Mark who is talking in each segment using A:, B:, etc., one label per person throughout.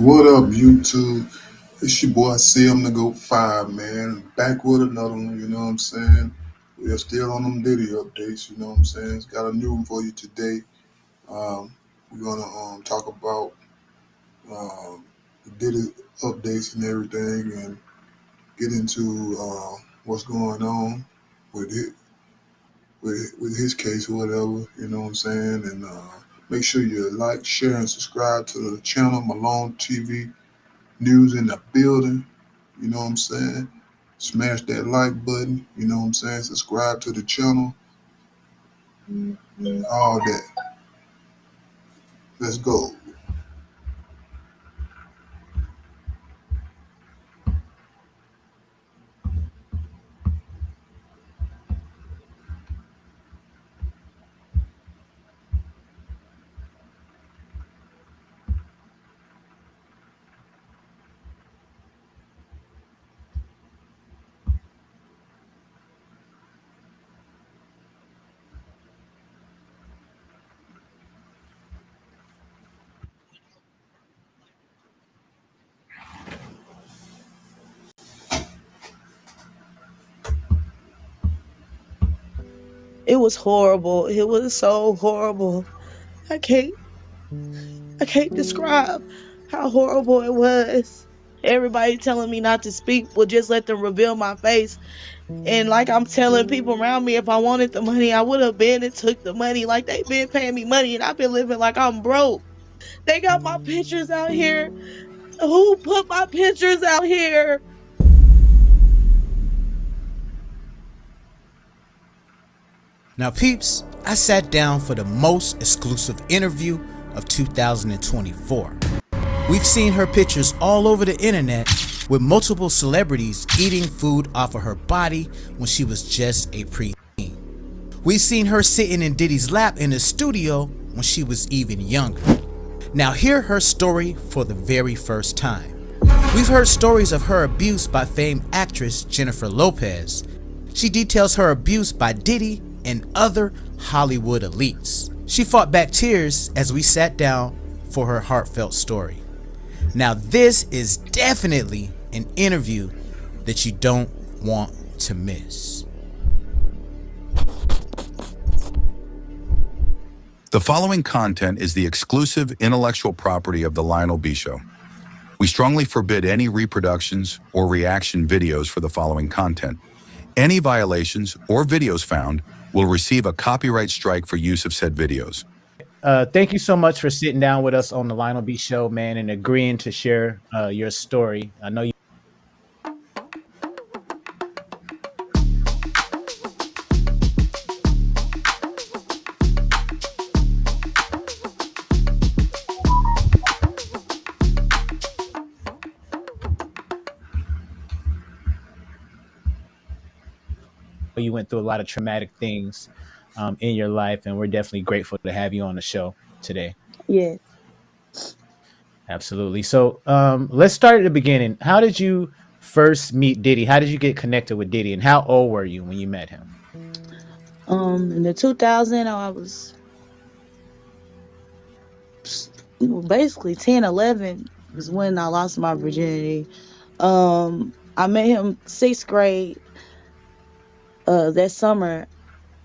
A: What up, YouTube? It's your boy Sim the Go 5, man. Back with another one, you know what I'm saying? We're still on them Diddy updates, you know what I'm saying? It's got a new one for you today. We're gonna talk about the Diddy updates and everything and get into what's going on with it with his case or whatever, you know what I'm saying? And make sure you like, share, and subscribe to the channel, Malone TV News in the building. You know what I'm saying? Smash that like button. You know what I'm saying? Subscribe to the channel. All that. Let's go.
B: It was horrible. It was so horrible. I can't I can't describe how horrible it was. Everybody telling me not to speak would just let them reveal my face. And like I'm telling people around me, if I wanted the money, I would have been and took the money. Like they've been paying me money and I've been living like I'm broke. They got my pictures out here. Who put my pictures out here?
C: Now, peeps, I sat down for the most exclusive interview of 2024. We've seen her pictures all over the internet with multiple celebrities eating food off of her body when she was just a preteen. We've seen her sitting in Diddy's lap in the studio when she was even younger. Now hear her story for the very first time. We've heard stories of her abuse by famed actress Jennifer Lopez. She details her abuse by Diddy and other Hollywood elites. She fought back tears as we sat down for her heartfelt story. Now this is definitely an interview that you don't want to miss.
D: The following content is the exclusive intellectual property of The Lionel B Show. We strongly forbid any reproductions or reaction videos for the following content. Any violations or videos found will receive a copyright strike for use of said videos.
C: Thank you so much for sitting down with us on the Lionel B Show, man, and agreeing to share your story. I know you went through a lot of traumatic things in your life, and we're definitely grateful to have you on the show today.
B: Yes.
C: Absolutely. So let's start at the beginning. How did you first meet Diddy? How did you get connected with Diddy, and how old were you when you met him?
B: In the 2000, I was basically 10, 11 was when I lost my virginity. I met him 6th grade that summer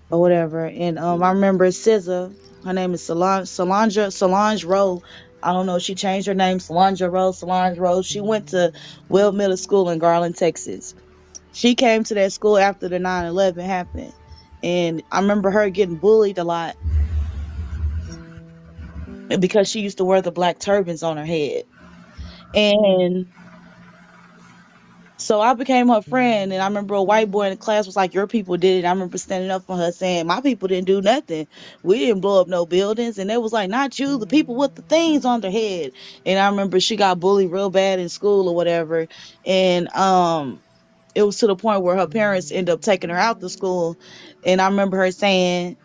B: or whatever. And I remember SZA, her name is Solange Rowe. I don't know, she changed her name, Solange Rose. She went to Weld Middle School in Garland, Texas. She came to that school after the 9/11 happened. And I remember her getting bullied a lot because she used to wear the black turbans on her head. And so I became her friend, and I remember a white boy in the class was like, "Your people did it." I remember standing up for her saying, "My people didn't do nothing. We didn't blow up no buildings." And they was like, "Not you, the people with the things on their head." And I remember she got bullied real bad in school or whatever. And it was to the point where her parents ended up taking her out to school. And I remember her saying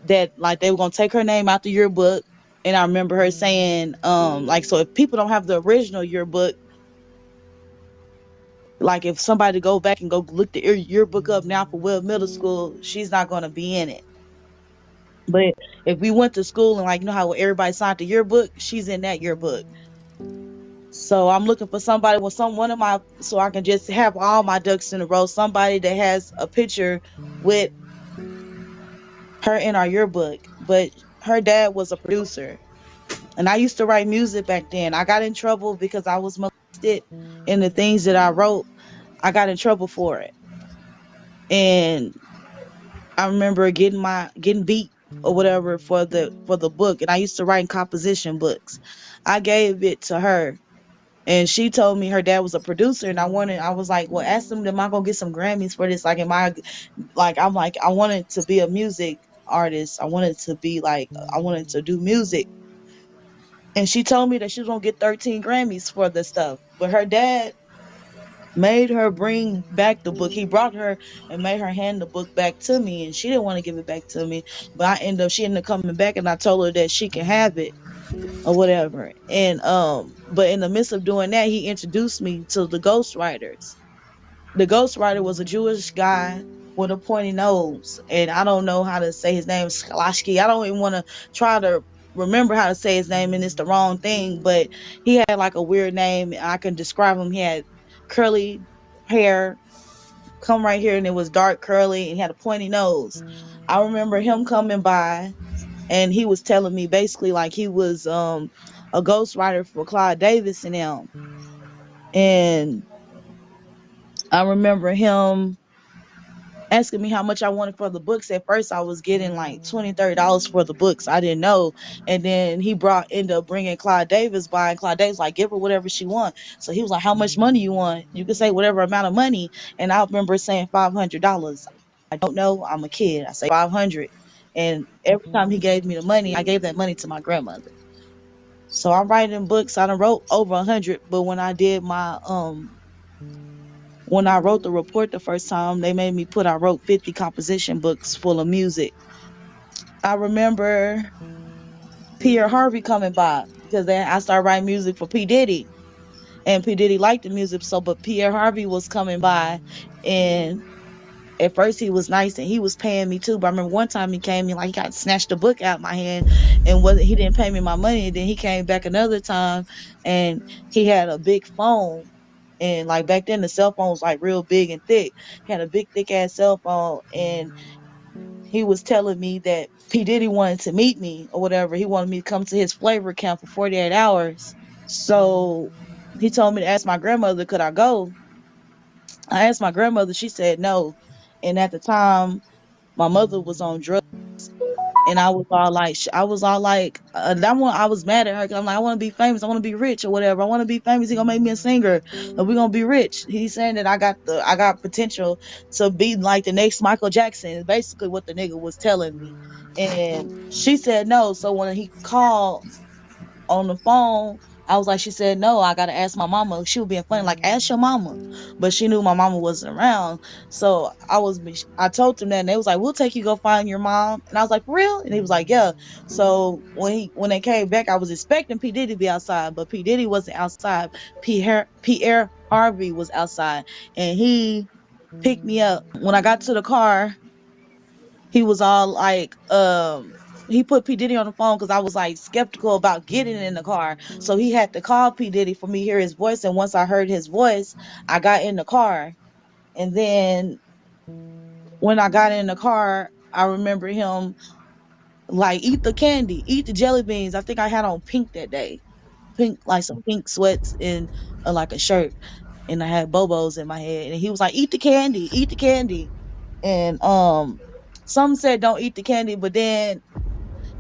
B: that like they were gonna take her name out the yearbook. And I remember her saying, like, so if people don't have the original yearbook, like if somebody go back and go look the yearbook up now for Weld Middle School, she's not going to be in it. But if we went to school and like, you know how everybody signed the yearbook, she's in that yearbook. So I'm looking for somebody with one of my, so I can just have all my ducks in a row. Somebody that has a picture with her in our yearbook. But her dad was a producer, and I used to write music back then. I got in trouble because I was molested, and the things that I wrote, I got in trouble for it. And I remember getting beat or whatever for the book, and I used to write in composition books. I gave it to her, and she told me her dad was a producer, and I was like, well, ask them, am I gonna get some Grammys for this? Like, am I, like, I'm like, I wanted to be a music artist. I wanted to be like, I wanted to do music. And she told me that she was gonna get 13 Grammys for this stuff. But her dad made her bring back the book. He brought her and made her hand the book back to me, and she didn't want to give it back to me. But she ended up coming back, and I told her that she can have it or whatever. And but in the midst of doing that, he introduced me to the ghostwriters. The ghostwriter was a Jewish guy with a pointy nose, and I don't know how to say his name, Skalashki. I don't even want to try to remember how to say his name, and it's the wrong thing. But he had like a weird name. I can describe him. He had curly hair, come right here, and it was dark curly, and he had a pointy nose. I remember him coming by, and he was telling me basically like he was a ghostwriter for Clive Davis and them. And I remember him asking me how much I wanted for the books. At first, I was getting like $20, $30 for the books. I didn't know. And then ended up bringing Clive Davis by, and Clive Davis like, give her whatever she want. So he was like, how much money you want? You can say whatever amount of money. And I remember saying $500. I don't know. I'm a kid. I say 500. And every time he gave me the money, I gave that money to my grandmother. So I'm writing books. I done wrote over 100, but when I wrote the report the first time, they made me I wrote 50 composition books full of music. I remember Pierre Harvey coming by because then I started writing music for P. Diddy. And P. Diddy liked the music, but Pierre Harvey was coming by, and at first he was nice and he was paying me too. But I remember one time he came in, like, he got snatched the book out of my hand and he didn't pay me my money. And then he came back another time and he had a big phone. And like back then the cell phone was like real big and thick. He had a big thick ass cell phone, and he was telling me that P. Diddy wanted to meet me or whatever. He wanted me to come to his flavor camp for 48 hours. So he told me to ask my grandmother, could I go? I asked my grandmother, she said no. And at the time, my mother was on drugs, and I was mad at her because I'm like, I want to be famous, I want to be rich or whatever. I want to be famous. He gonna make me a singer, and we gonna be rich. He's saying that I got potential to be like the next Michael Jackson. Is basically what the nigga was telling me, and she said no. So when he called on the phone, I was like, she said no, I gotta ask my mama. She was being funny, like, ask your mama. But she knew my mama wasn't around. So I told them that, and they was like, we'll take you go find your mom. And I was like, for real? And he was like, yeah. So when they came back, I was expecting P. Diddy to be outside, but P. Diddy wasn't outside. Pierre Harvey was outside, and he picked me up. When I got to the car, he was all like, he put P. Diddy on the phone because I was like skeptical about getting in the car. So he had to call P. Diddy for me to hear his voice. And once I heard his voice, I got in the car. And then when I got in the car, I remember him like, eat the candy, eat the jelly beans. I think I had on pink that day. Pink, like some pink sweats and like a shirt. And I had bobos in my head. And he was like, eat the candy, eat the candy. And some said don't eat the candy, but then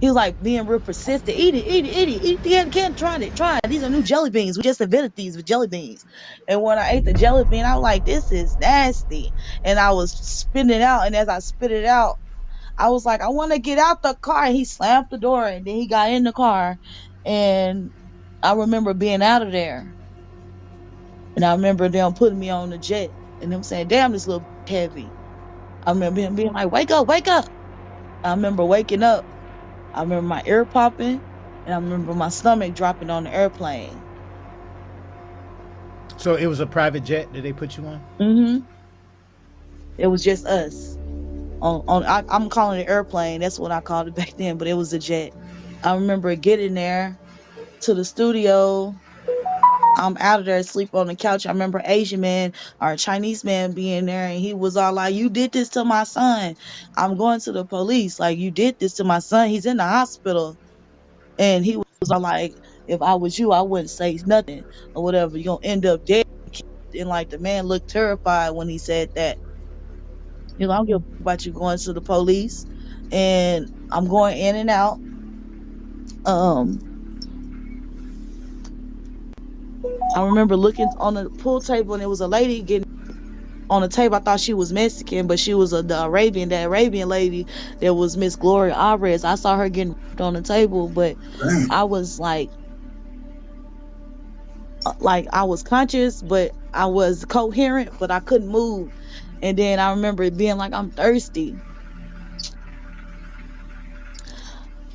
B: he was like being real persistent. Eat it, eat it, eat it, eat the can't try it, try it. These are new jelly beans. We just invented these with jelly beans. And when I ate the jelly bean, I was like, this is nasty. And I was spitting it out. And as I spit it out, I was like, I want to get out the car. And he slammed the door, and then he got in the car. And I remember being out of there. And I remember them putting me on the jet and them saying, damn, this little heavy. I remember him being like, wake up, wake up. I remember waking up. I remember my ear popping, and I remember my stomach dropping on the airplane.
C: So it was a private jet that they put you on?
B: Mm-hmm. It was just us. I'm calling it airplane. That's what I called it back then, but it was a jet. I remember getting there to the studio. I'm out of there asleep on the couch. I remember Asian man or Chinese man being there, and he was all like, "You did this to my son. I'm going to the police. Like, you did this to my son. He's in the hospital." And he was all like, "If I was you, I wouldn't say nothing or whatever. You're gonna end up dead." And like the man looked terrified when he said that. I don't give a fuck about you going to the police. And I'm going in and out. Um, I remember looking on the pool table, and it was a lady getting on the table. I thought she was Mexican, but she was the Arabian lady that was Miss Gloria Alvarez. I saw her getting on the table, but
A: Damn.
B: I was like I was conscious, but I was coherent, but I couldn't move. And then I remember it being like, I'm thirsty.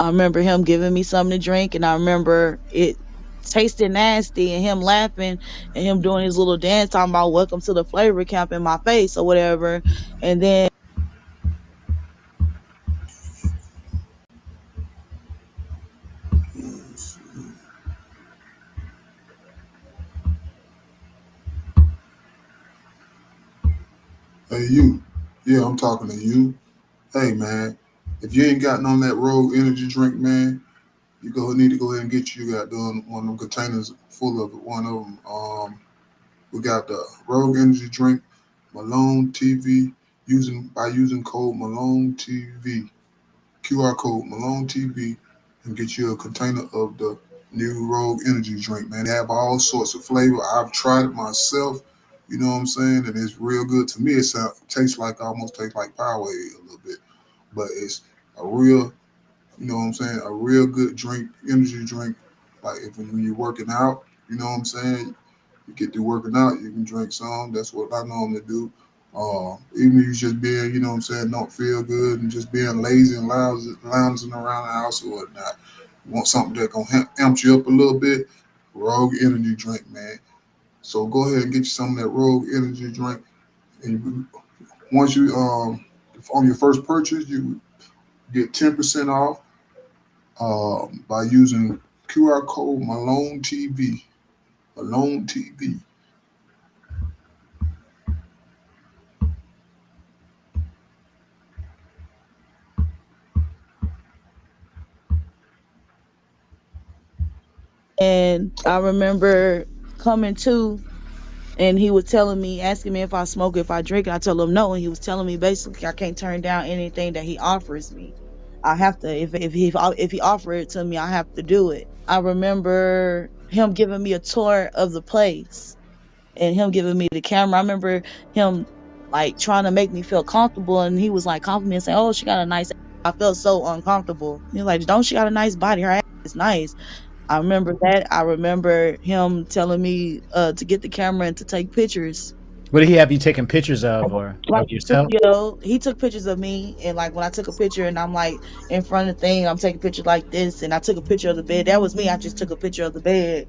B: I remember him giving me something to drink, and I remember it tasting nasty, and him laughing, and him doing his little dance talking about welcome to the flavor camp in my face or whatever. And then
A: Hey, you. Yeah, I'm talking to you. Hey, man. If you ain't got none of that Rogue energy drink, man, need to go ahead and get you. Got done one of them containers full of it. One of them. We got the Rogue energy drink, Malone TV, using code Malone TV, QR code Malone TV, and get you a container of the new Rogue energy drink. Man, they have all sorts of flavor. I've tried it myself. You know what I'm saying? And it's real good to me. Tastes like almost tastes like Powerade a little bit, but it's a real, you know what I'm saying, a real good drink, energy drink. Like if when you're working out, you know what I'm saying, you get through working out, you can drink some. That's what I normally do. Even if you just being, you know what I'm saying, don't feel good and just being lazy and lounging around the house or whatnot. You want something that gonna amp you up a little bit? Rogue energy drink, man. So go ahead and get you some of that Rogue energy drink. And once you on your first purchase, you get 10% off by using QR code Malone TV. Malone TV.
B: and I remember coming to, and he was telling me, asking me if I smoke, if I drink, and I told him no, and he was telling me basically I can't turn down anything that he offers me. I have to, if he offered it to me, I have to do it. I remember him giving me a tour of the place and him giving me the camera. I remember him like trying to make me feel comfortable, and he was like complimenting saying, "Oh, she got a nice." I felt so uncomfortable. He was like, "Don't she got a nice body? Her ass is nice." I remember that. I remember him telling me to get the camera and to take pictures.
C: What did he have you taking pictures of
B: Like
C: yourself?
B: studio, he took pictures of me, and like when I took a picture and I'm like in front of the thing, I'm taking pictures like this, and I took a picture of the bed. That was me. I just took a picture of the bed.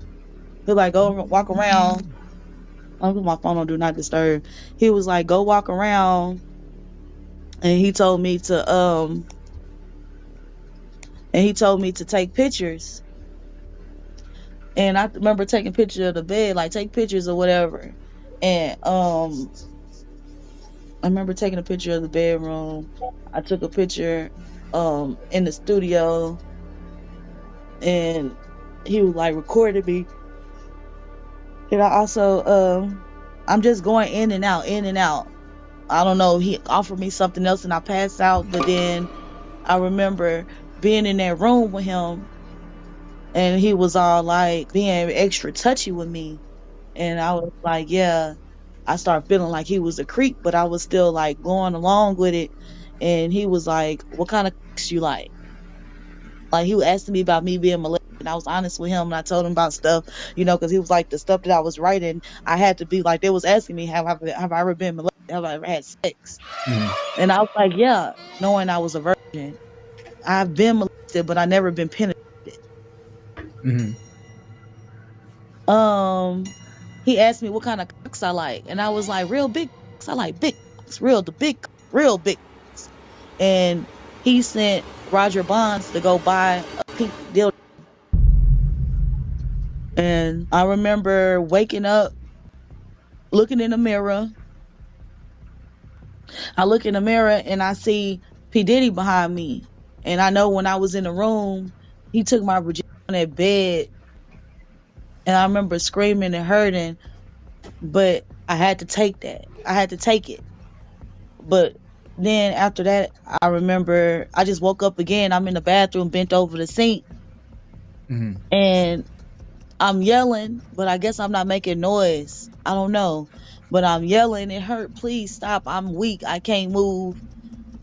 B: He like, go walk around. I put my phone on do not disturb. He was like, go walk around, and he told me to take pictures. And I remember taking pictures of the bed, like take pictures or whatever. And I remember taking a picture of the bedroom. I took a picture in the studio, and he was like recording me. And I also I'm just going in and out, in and out. I don't know, he offered me something else and I passed out, but then I remember being in that room with him, and he was all like being extra touchy with me. And I was like, yeah. I started feeling like he was a creep, but I was still like going along with it. And he was like, what kind of you like? Like he was asking me about me being molested. And I was honest with him, and I told him about stuff, because he was like the stuff that I was writing. I had to be like, they was asking me, have I ever been molested? Have I ever had sex? And I was like, yeah, knowing I was a virgin. I've been molested, but I never been penetrated.
C: Mm-hmm.
B: He asked me what kind of cocks I like, and I was like, real big cocks. I like big cocks, real big cocks. And he sent Roger Bonds to go buy a pink dildo. And I remember waking up, looking in the mirror. I look in the mirror and I see P. Diddy behind me. And I know when I was in the room, he took my virginity on that bed. And I remember screaming and hurting, but I had to take that. I had to take it. But then after that, I remember I just woke up again. I'm in the bathroom, bent over the sink, and I'm yelling, but I guess I'm not making noise. I don't know. But I'm yelling, it hurt. Please stop. I'm weak. I can't move.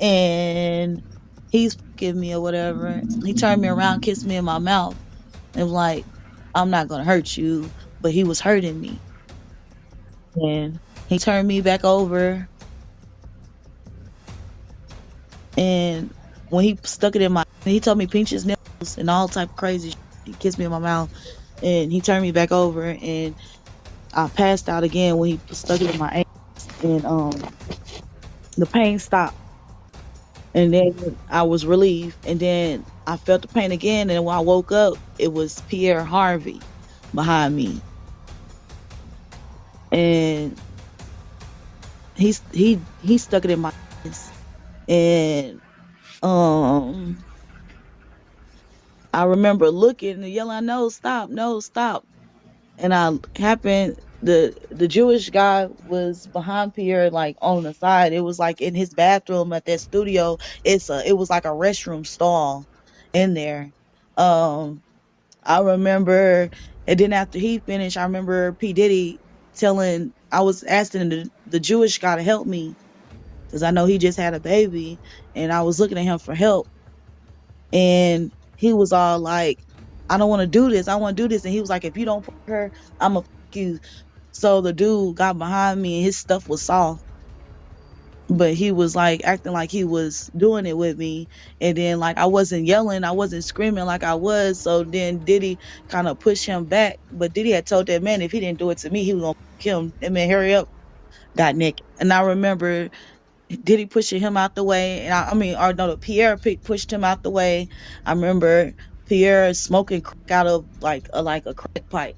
B: And he's giving me or whatever. He turned me around, kissed me in my mouth, and was like, I'm not gonna hurt you. But he was hurting me. And he turned me back over, and when he stuck it in my, he told me pinch his nipples and all type of crazy shit. He kissed me in my mouth, and he turned me back over, and I passed out again when he stuck it in my ass, and the pain stopped, and then I was relieved, and then I felt the pain again, and when I woke up, it was Pierre Harvey behind me, and he stuck it in my ass, and um I remember looking and yelling, "No, stop! No, stop!" And I happened the Jewish guy was behind Pierre, like on the side. It was like in his bathroom at that studio. It was like a restroom stall in there. Um, I remember, and then after he finished, I remember P Diddy telling. I was asking the Jewish guy to help me because I know he just had a baby, and I was looking at him for help, and he was all like, I don't want to do this. I want to do this. And he was like, if you don't fuck her, I'm going to fuck you. So the dude got behind me and his stuff was soft. But he was like acting like he was doing it with me. And then like I wasn't yelling, I wasn't screaming like I was. So then Diddy kind of pushed him back. But Diddy had told that man if he didn't do it to me, he was gonna kill him. That man, hurry up, got naked. And I remember Diddy pushing him out the way, and I mean, or no, Pierre pushed him out the way. I remember Pierre smoking crack out of like a crack pipe.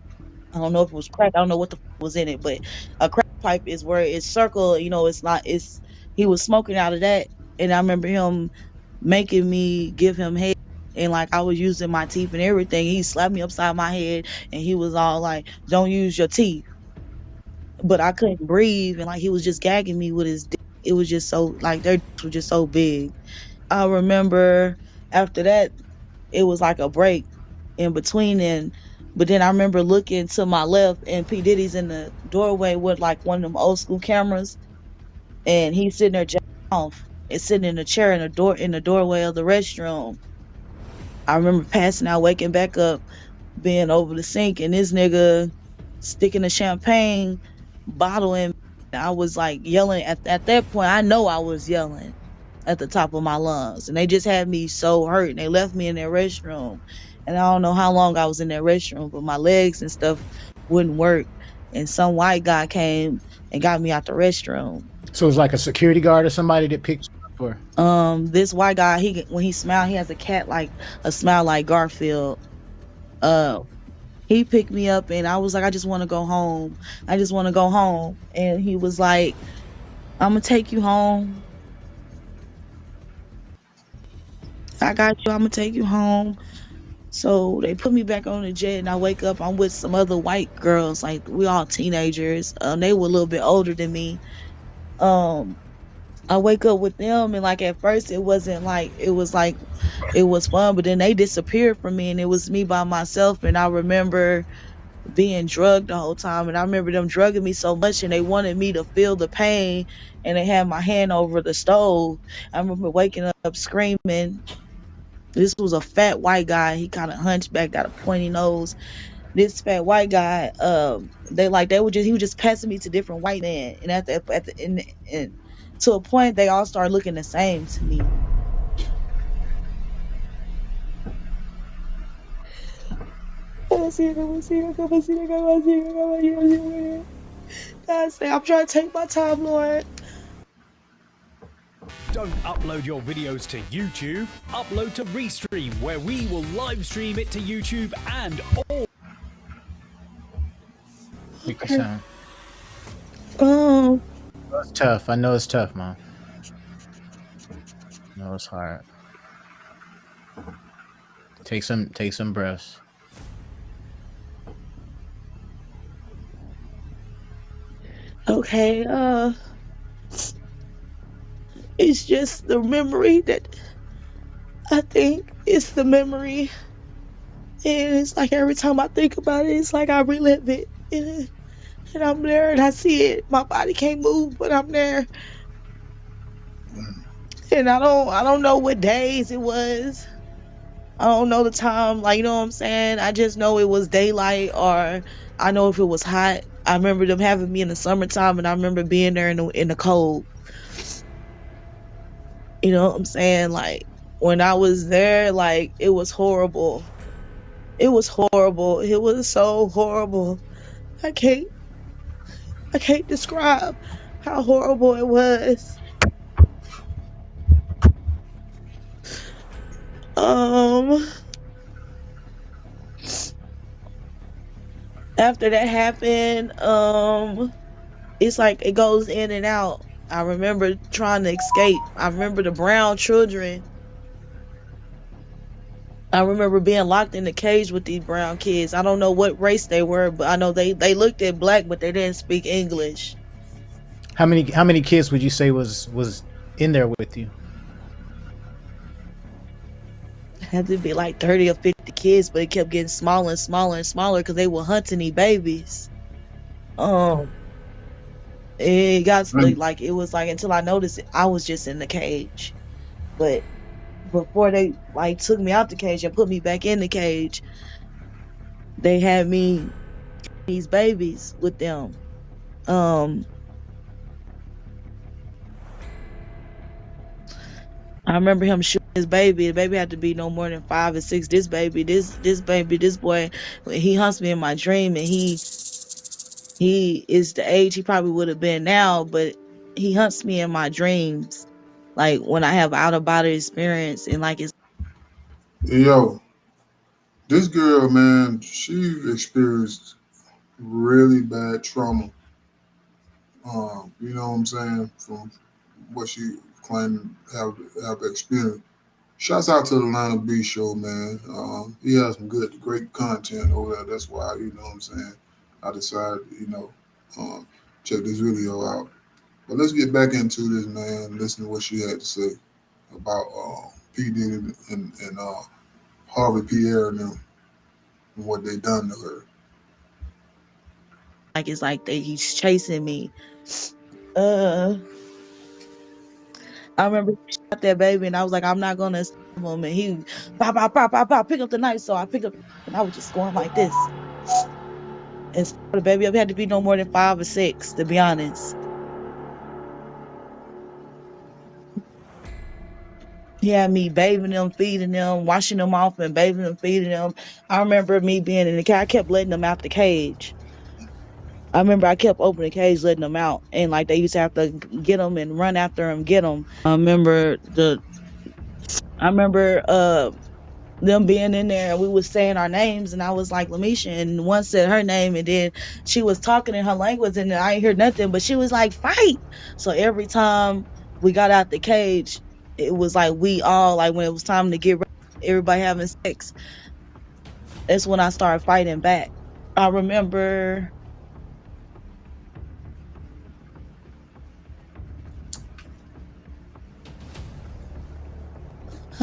B: I don't know if it was crack. I don't know what the was in it, but a crack pipe is where it's circle. You know, it's not. It's he was smoking out of that, and I remember him making me give him head, and like I was using my teeth and everything. He slapped me upside my head, and he was all like, "Don't use your teeth." But I couldn't breathe, and like he was just gagging me with his dick. It was just so like their dicks were just so big. I remember after that it was like a break in between, and but then I remember looking to my left and P Diddy's in the doorway with like one of them old school cameras, and he's sitting there jacking off and sitting in a chair in the doorway of the restroom. I remember passing out, waking back up, being over the sink, and this nigga sticking a champagne bottle in. I was like yelling at that point. I know I was yelling at the top of my lungs, and they just had me so hurt. And they left me in their restroom, and I don't know how long I was in their restroom, but my legs and stuff wouldn't work. And some white guy came and got me out the restroom.
C: So it was like a security guard or somebody that picked you up, or
B: This white guy, when he smiled, he has a cat like a smile like Garfield. Uh, he picked me up, and I was like, I just want to go home. I just want to go home. And he was like, I'm gonna take you home. I got you. I'm gonna take you home. So they put me back on the jet, and I wake up. I'm with some other white girls, like we all teenagers. They were a little bit older than me. Um, I wake up with them, and like at first it wasn't like it was fun, but then they disappeared from me, and it was me by myself. And I remember being drugged the whole time, and I remember them drugging me so much, and they wanted me to feel the pain, and they had my hand over the stove. I remember waking up screaming. This was a fat white guy. He kind of hunchback, got a pointy nose. This fat white guy, he was just passing me to different white men, and and to a point they all started looking the same to me. God say, I'm trying to take my time, Lord.
E: Don't upload your videos to YouTube. Upload to Restream, where we will live stream it to YouTube and all.
C: Take your
B: Okay.
C: time.
B: Um.
C: It's tough. I know it's tough, mom. No, it's hard. Take some breaths.
B: Okay. It's just the memory that I think it's the memory, and it's like every time I think about it, it's like I relive it, and I'm there and I see it. My body can't move, but I'm there, and I don't know what days it was. I don't know the time, like, you know what I'm saying? I just know it was daylight, or I know if it was hot. I remember them having me in the summertime, and I remember being there in the cold. You know what I'm saying? Like, when I was there, like, it was horrible. It was horrible. It was so horrible. I can't I can't describe how horrible it was. Um After that happened, it's like it goes in and out. I remember trying to escape. I remember the brown children. I remember being locked in the cage with these brown kids. I don't know what race they were, but I know they looked at black, but they didn't speak English.
C: How many kids would you say was in there with you?
B: It had to be like 30 or 50 kids, but it kept getting smaller and smaller and smaller because they were hunting these babies. Um, it got
A: And
B: like it was like until I noticed it, I was just in the cage. But before they like took me out the cage and put me back in the cage, they had me these babies with them. Um, I remember him shooting his baby. The baby had to be no more than 5 or 6. This boy, he hunts me in my dream, and he is the age he probably would have been now, but he hunts me in my dreams, like when I have out of body experience, and like it's
A: yo, this girl, man, she experienced really bad trauma. You know what I'm saying? From what she claimed have experienced. Shouts out to the Lionel B show, man. He has some great content over there. That's why, you know what I'm saying, I decided, check this video out. But let's get back into this, man. Listen to what she had to say about P. Diddy and Harvey Pierre and them and what they done to her.
B: like he's chasing me. Uh, I remember he shot that baby, and I was like, I'm not gonna stab him, and he pop pop pop pop pop pick up the knife, so I picked up and I was just going like this and stab the baby up. It had to be no more than 5 or 6, to be honest. He had me bathing them, feeding them, washing them off, and bathing them, feeding them. I remember me being in the cage. I kept letting them out the cage. I remember I kept opening the cage, letting them out, and like they used to have to get them and run after them, get them. I remember them being in there, and we was saying our names, and I was like Lamisha, and one said her name, and then she was talking in her language, and I ain't hear nothing, but she was like fight. So every time we got out the cage, it was like we all like when it was time to get ready, everybody having sex. That's when I started fighting back. I remember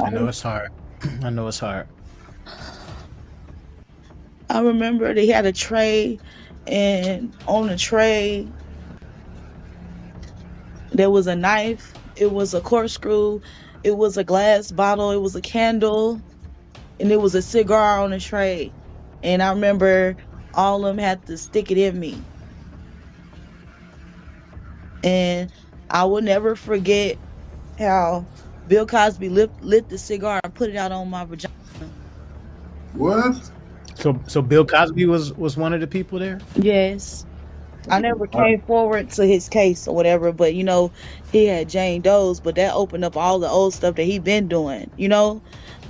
C: I know it's hard. I know it's hard.
B: I remember they had a tray, and on the tray there was a knife, it was a corkscrew, it was a glass bottle, it was a candle, and it was a cigar on the tray. And I remember all of them had to stick it in me. And I will never forget how Bill Cosby lit the cigar and put it out on my vagina.
A: What?
C: So Bill Cosby was one of the people there.
B: Yes. I never
A: I,
B: came forward to his case or whatever, but he had Jane Doe's, but that opened up all the old stuff that he been doing,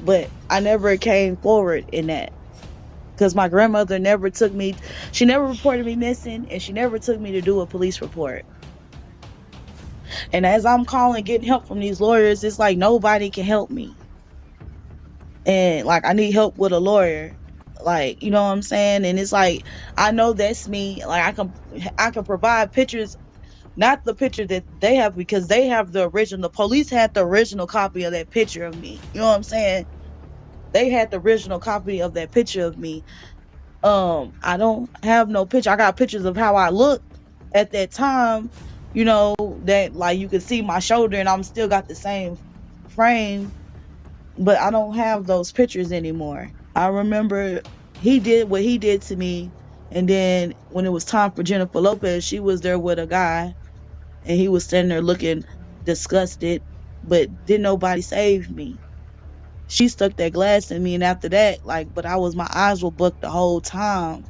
B: But I never came forward in that. because my grandmother never took me, she never reported me missing, and she never took me to do a police report. And as I'm calling, getting help from these lawyers, it's like nobody can help me. And like, I need help with a lawyer. Like, you know what I'm saying? And it's like, I know that's me. Like, I can provide pictures, not the picture that they have, because they have the original. The police had the original copy of that picture of me. You know what I'm saying? They had the original copy of that picture of me. I don't have no picture. I got pictures of how I looked at that time, that like you could see my shoulder and I'm still got the same frame, but I don't have those pictures anymore. I remember he did what he did to me, and then when it was time for Jennifer Lopez, she was there with a guy, and he was standing there looking disgusted, but didn't nobody save me. She stuck that glass in me, and after that, like, but my eyes were booked the whole time,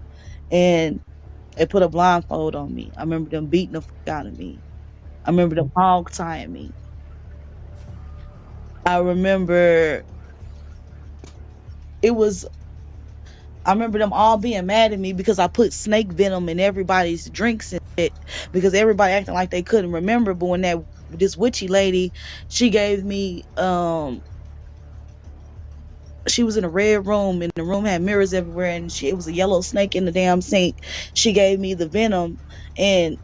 B: and they put a blindfold on me. I remember them beating the fuck out of me. I remember them hog tying me. I remember it was I remember them all being mad at me because I put snake venom in everybody's drinks and shit, because everybody acting like they couldn't remember. But when this witchy lady, she gave me she was in a red room, and the room had mirrors everywhere, and it was a yellow snake in the damn sink. She gave me the venom, and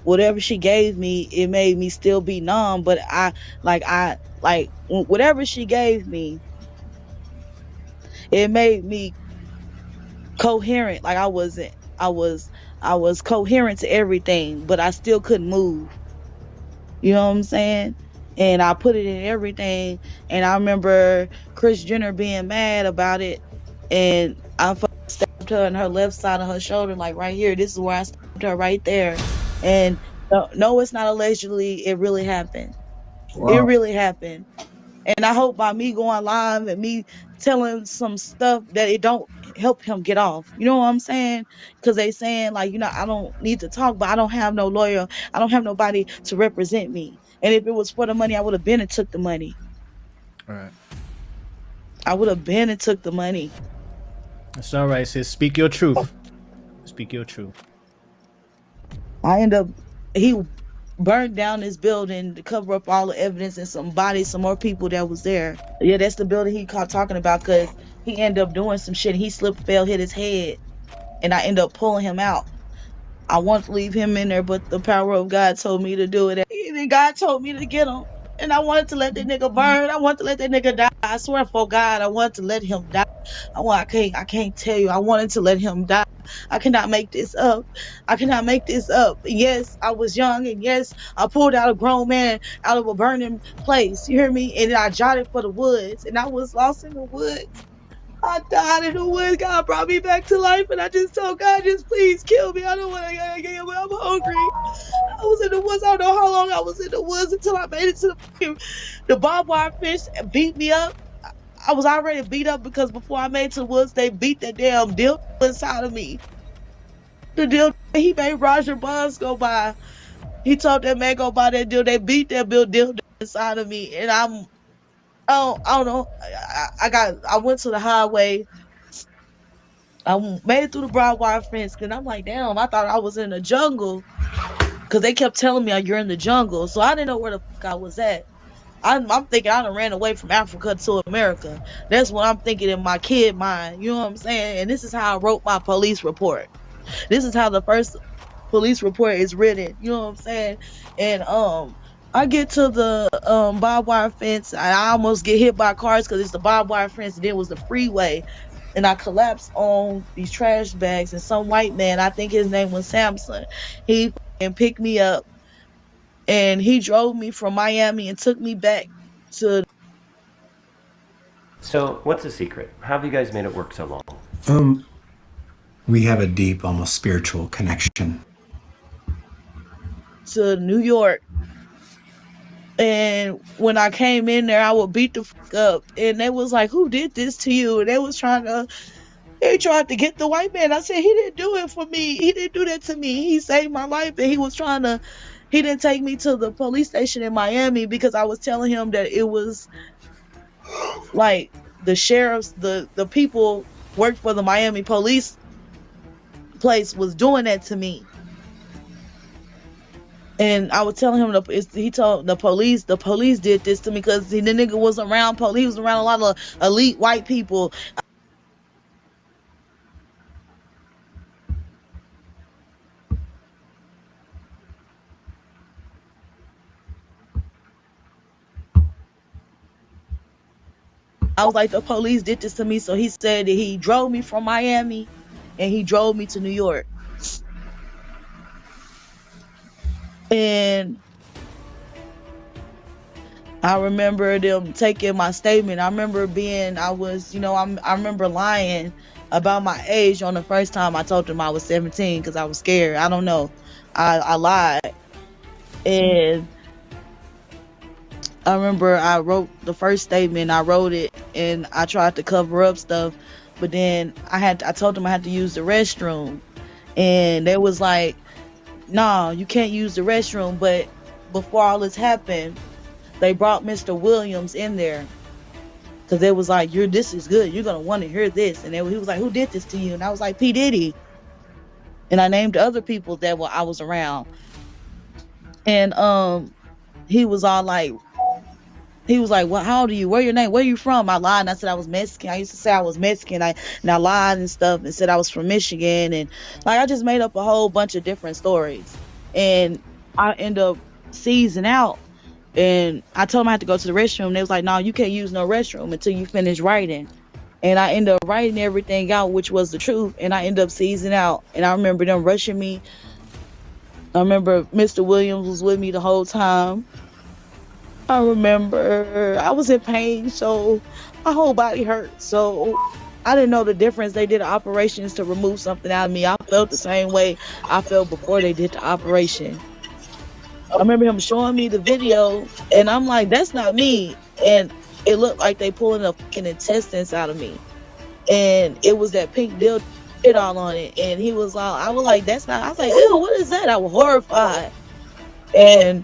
B: whatever she gave me, it made me still be numb. But whatever she gave me, it made me coherent. Like I was coherent to everything, but I still couldn't move. You know what I'm saying? And I put it in everything. And I remember Kris Jenner being mad about it, and I fucking stabbed her in her left side of her shoulder, like right here. This is where I stabbed her, right there. And no, it's not allegedly. It really happened. It
A: Wow.
B: really happened. And I hope by me going live and me telling some stuff that it don't help him get off. You know what I'm saying? Because they saying, like, I don't need to talk, but I don't have no lawyer. I don't have nobody to represent me. And if it was for the money, I would have been and took the money.
C: All right.
B: I would have been and took the money.
C: That's all right, sis. Speak your truth. Speak your truth.
B: He burned down this building to cover up all the evidence and some bodies, some more people that was there. Yeah, that's the building he caught talking about, because he ended up doing some shit. He slipped, fell, hit his head, and I ended up pulling him out. I wanted to leave him in there, but the power of God told me to do it. And God told me to get him. And I wanted to let that nigga burn. I wanted to let that nigga die. I swear for God, I wanted to let him die. I can't tell you. I wanted to let him die. I cannot make this up. I cannot make this up. Yes, I was young, and yes, I pulled out a grown man out of a burning place. You hear me? And I jotted for the woods, and I was lost in the woods. I died in the woods. God brought me back to life, and I just told God, just please kill me. I don't want to get away. I'm hungry. I was in the woods. I don't know how long I was in the woods until I made it to the barbed wire fish beat me up. I was already beat up because before I made it to the woods, they beat that damn dildo inside of me. The dildo, he made Roger Bonds go by. He told that man go buy that dildo. They beat that dildo inside of me, and I don't know. I went to the highway. I made it through the barbed wire fence, and I'm like, damn, I thought I was in the jungle, because they kept telling me, you're in the jungle. So I didn't know where the fuck I was at. I'm thinking I done ran away from Africa to America. That's what I'm thinking in my kid mind. You know what I'm saying? And this is how I wrote my police report. This is how the first police report is written. You know what I'm saying? And I get to the barbed wire fence. I almost get hit by cars because it's the barbed wire fence, and then it was the freeway. And I collapsed on these trash bags, and some white man, I think his name was Samson, he picked me up, and he drove me from Miami and took me back to.
F: So, what's the secret? How have you guys made it work so long?
G: We have a deep, almost spiritual connection.
B: To New York. And when I came in there, I would beat the fuck up. And they was like, who did this to you? And they tried to get the white man. I said, he didn't do it for me. He didn't do that to me. He saved my life, and he didn't take me to the police station in Miami because I was telling him that it was like the sheriffs, the people worked for the Miami police place was doing that to me. And I was telling him, he told the police did this to me because the nigga was around police. He was around a lot of elite white people. I was like, the police did this to me. So he said that he drove me from Miami and he drove me to New York. And I remember them taking my statement. I remember I remember lying about my age on the first time I told them I was 17 because I was scared. I don't know. I lied. And I remember I wrote the first statement. I wrote it and I tried to cover up stuff. But then I told them I had to use the restroom. And they was like, no, you can't use the restroom. But before all this happened, they brought Mr. Williams in there because it was like, this is good. You're going to want to hear this. And he was like, who did this to you? And I was like, P. Diddy. And I named other people that I was around. And he was all like, well, how old are you? Where your name? Where you from? I lied and I said I was Mexican. I used to say I was Mexican. And I lied and stuff and said I was from Michigan. And like, I just made up a whole bunch of different stories. And I end up seizing out. And I told them I had to go to the restroom. They was like, no, you can't use no restroom until you finish writing. And I ended up writing everything out, which was the truth. And I ended up seizing out. And I remember them rushing me. I remember Mr. Williams was with me the whole time. I remember I was in pain, so my whole body hurt. So I didn't know the difference. They did operations to remove something out of me. I felt the same way I felt before they did the operation. I remember him showing me the video, and I'm like, that's not me. And it looked like they pulling the fucking intestines out of me. And it was that pink dildo all on it. And he was like, I was like, that's not, I was like, ew, what is that? I was horrified. And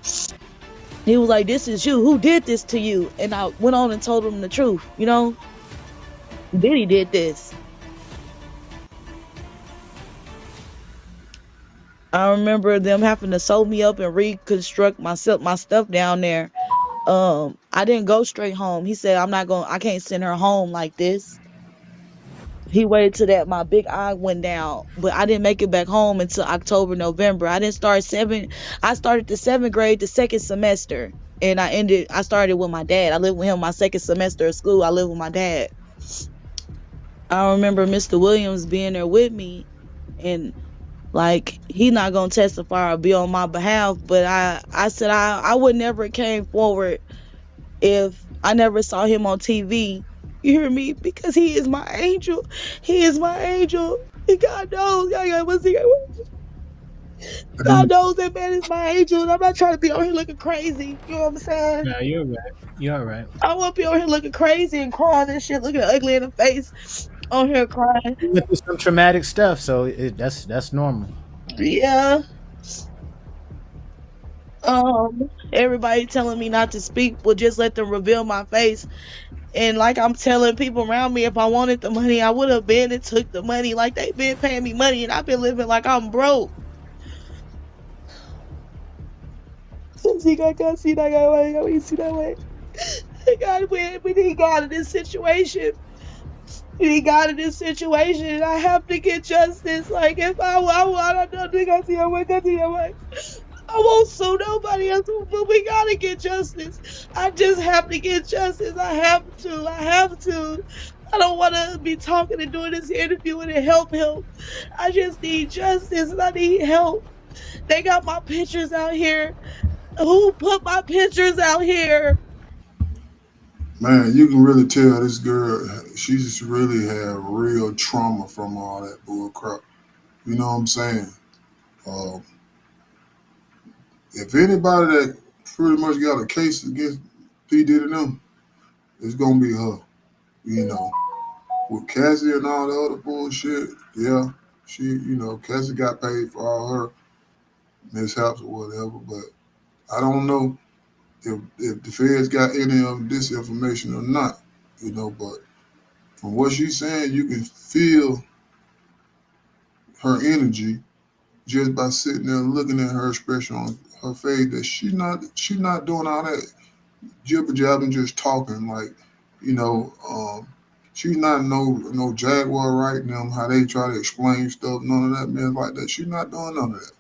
B: he was like, this is you. Who did this to you? And I went on and told him the truth. Diddy did this. I remember them having to sew me up and reconstruct my stuff down there. I didn't go straight home. He said, I can't send her home like this. He waited till that my big eye went down, but I didn't make it back home until October, November. I started the 7th grade, the second semester, and I started with my dad. I lived with him my second semester of school. I lived with my dad. I remember Mr. Williams being there with me, and like, he not gonna testify or be on my behalf, but I said I would never came forward if I never saw him on TV. You hear me? Because he is my angel. He is my angel. And God knows, God knows that man is my angel. And I'm not trying to be out here looking crazy. You know what I'm saying?
C: No, you're right. You're all right.
B: I won't be out here looking crazy and crying and shit, looking ugly in the face. On here crying.
C: You went through some traumatic stuff, so that's normal.
B: Yeah. Everybody telling me not to speak, will just let them reveal my face. And like I'm telling people around me, if I wanted the money, I would have been and took the money. Like, they've been paying me money and I've been living like I'm broke. See, God, see that guy, see that way. God, when he got in this situation, and I have to get justice. Like, if I don't think I see a way, I won't sue nobody else, but we gotta get justice. I just have to get justice. I have to. I don't want to be talking and doing this interview and help him. I just need justice and I need help. They got my pictures out here. Who put my pictures out here?
A: Man, you can really tell this girl, she just really had real trauma from all that bull crap. You know what I'm saying? Uh, if anybody that pretty much got a case against P. Diddy and them, it's gonna be her. You know, with Cassie and all the other bullshit, yeah, Cassie got paid for all her mishaps or whatever, but I don't know if the feds got any of this information or not, but From what she's saying, you can feel her energy just by sitting there looking at her expression on her face that she's not doing all that jibber jabbing, just talking like, you know, she's not no Jaguar writing them how they try to explain stuff, none of that man like that. She's not doing none of that.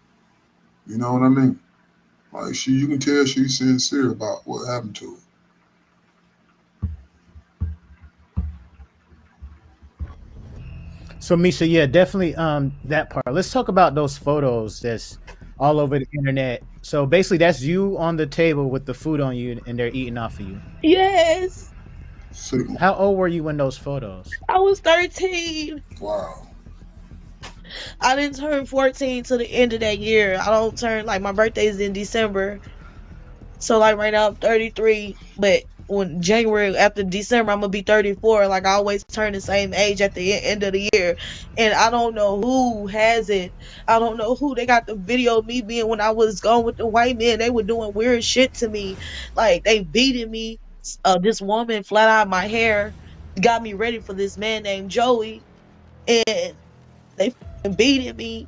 A: You know what I mean? Like you can tell she's sincere about what happened to her.
C: So Misha, yeah, definitely that part. Let's talk about those photos that's all over the internet. So basically that's you on the table with the food on you and they're eating off of you.
B: Yes,
A: So,
C: How old were you in those photos?
B: I was 13.
A: wow.
B: I didn't turn 14 till the end of that year. I don't turn, like, my birthday's in December. So like right now I'm 33, but when January after December I'm gonna be 34. Like I always turn the same age at the end of the year, and I don't know who has it. I don't know who they got the video of me being when I was gone with the white men. They were doing weird shit to me, like they beating me. This woman flat out my hair, got me ready for this man named Joey, and they beating me,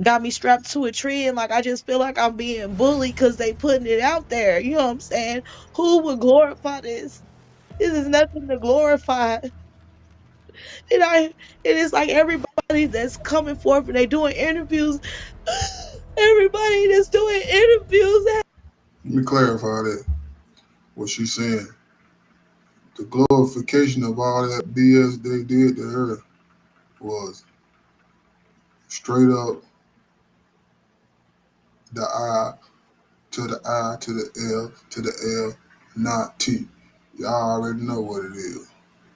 B: got me strapped to a tree, and like I just feel like I'm being bullied because they putting it out there. You know what I'm saying? Who would glorify this? This is nothing to glorify. And it is like everybody that's coming forth and they doing interviews. Everybody that's doing interviews.
A: Let me clarify that. What she's saying. The glorification of all that BS they did to her was straight up the I to the I to the L to the L, not T. Y'all already know what it is.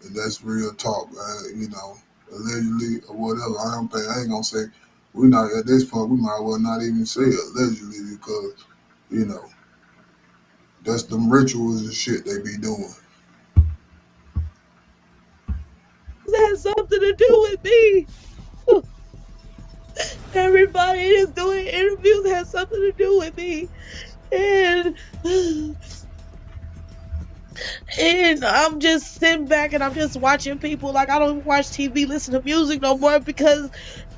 A: And that's real talk, allegedly or whatever. I ain't gonna say we not at this point we might well not even say allegedly because, you know, that's them rituals and shit they be doing.
B: That has something to do with me. Everybody that's doing interviews has something to do with me. And and I'm just sitting back and I'm just watching people. Like I don't watch TV, listen to music no more because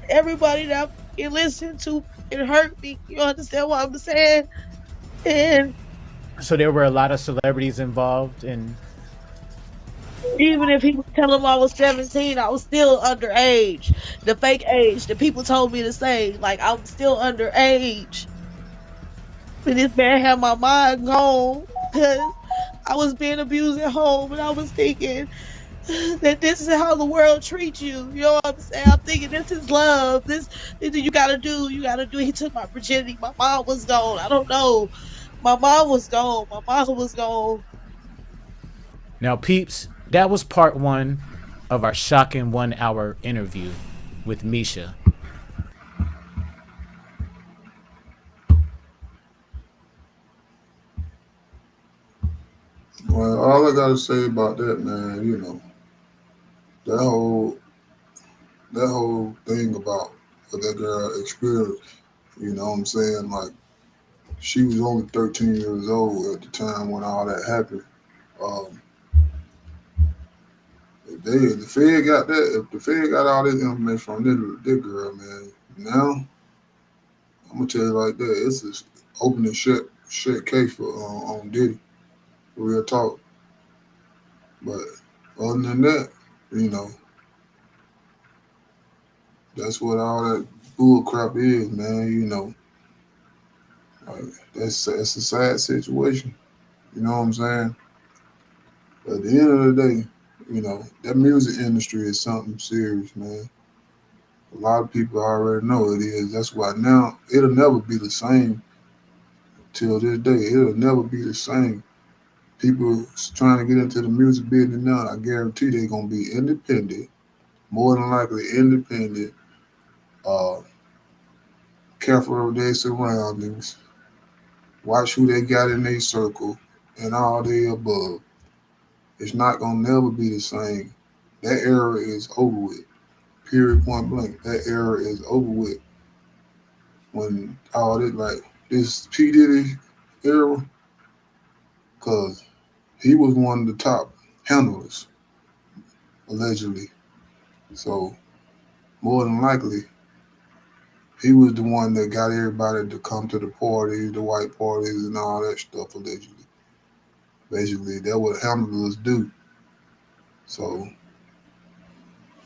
B: everybody that you listen to, it hurt me. You understand what I'm saying? And
C: So there were a lot of celebrities involved and
B: even if he was telling them I was 17, I was still underage. The fake age, the people told me to say, like I'm still underage. And this man had my mind gone because I was being abused at home, and I was thinking that this is how the world treats you. You know what I'm saying? I'm thinking this is love. This you gotta do. You gotta do. He took my virginity. My mom was gone. I don't know. My mom was gone. My mom was gone.
C: now peeps, that was part one of our shocking 1 hour interview with Misha.
A: Well, all I gotta say about that, man, that whole that whole thing about what that girl experienced, you know what I'm saying? Like she was only 13 years old at the time when all that happened. Um, if the Fed got that, if the Fed got all this information from this girl, man, now I'm gonna tell you like that, it's an open and shut case for on Diddy, for real talk. But other than that, you know, that's what all that bull crap is, man. Like, that's a sad situation. You know what I'm saying? But at the end of the day, that music industry is something serious, man. A lot of people already know it is. That's why now it'll never be the same till this day. It'll never be the same. People trying to get into the music business now, I guarantee they're gonna be independent, more than likely independent, uh, careful of their surroundings, watch who they got in their circle, and all the above. It's not gonna never be the same. That era is over with. Period. Point blank. That era is over with. When all this like this P Diddy era, cause he was one of the top handlers. allegedly. So more than likely, he was the one that got everybody to come to the parties, the white parties, and all that stuff. Allegedly, basically, that what handlers do. So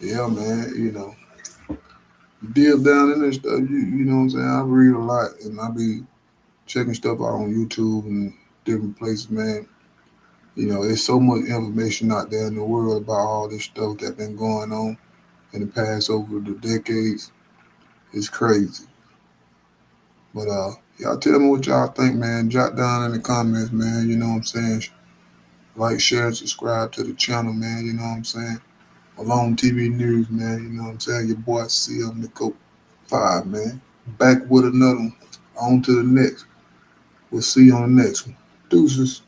A: yeah, man, you deal down in this stuff. You know what I'm saying. I read a lot, and I be checking stuff out on YouTube and different places, man. There's so much information out there in the world about all this stuff that been going on in the past over the decades. It's crazy. But y'all tell me what y'all think, man. Jot down in the comments, man. You know what I'm saying? Like, share, and subscribe to the channel, man. You know what I'm saying? Alone TV News, man. You know what I'm saying? Your boy CM the Coat 5, man. Back with another one. On to the next. We'll see you on the next one. Deuces.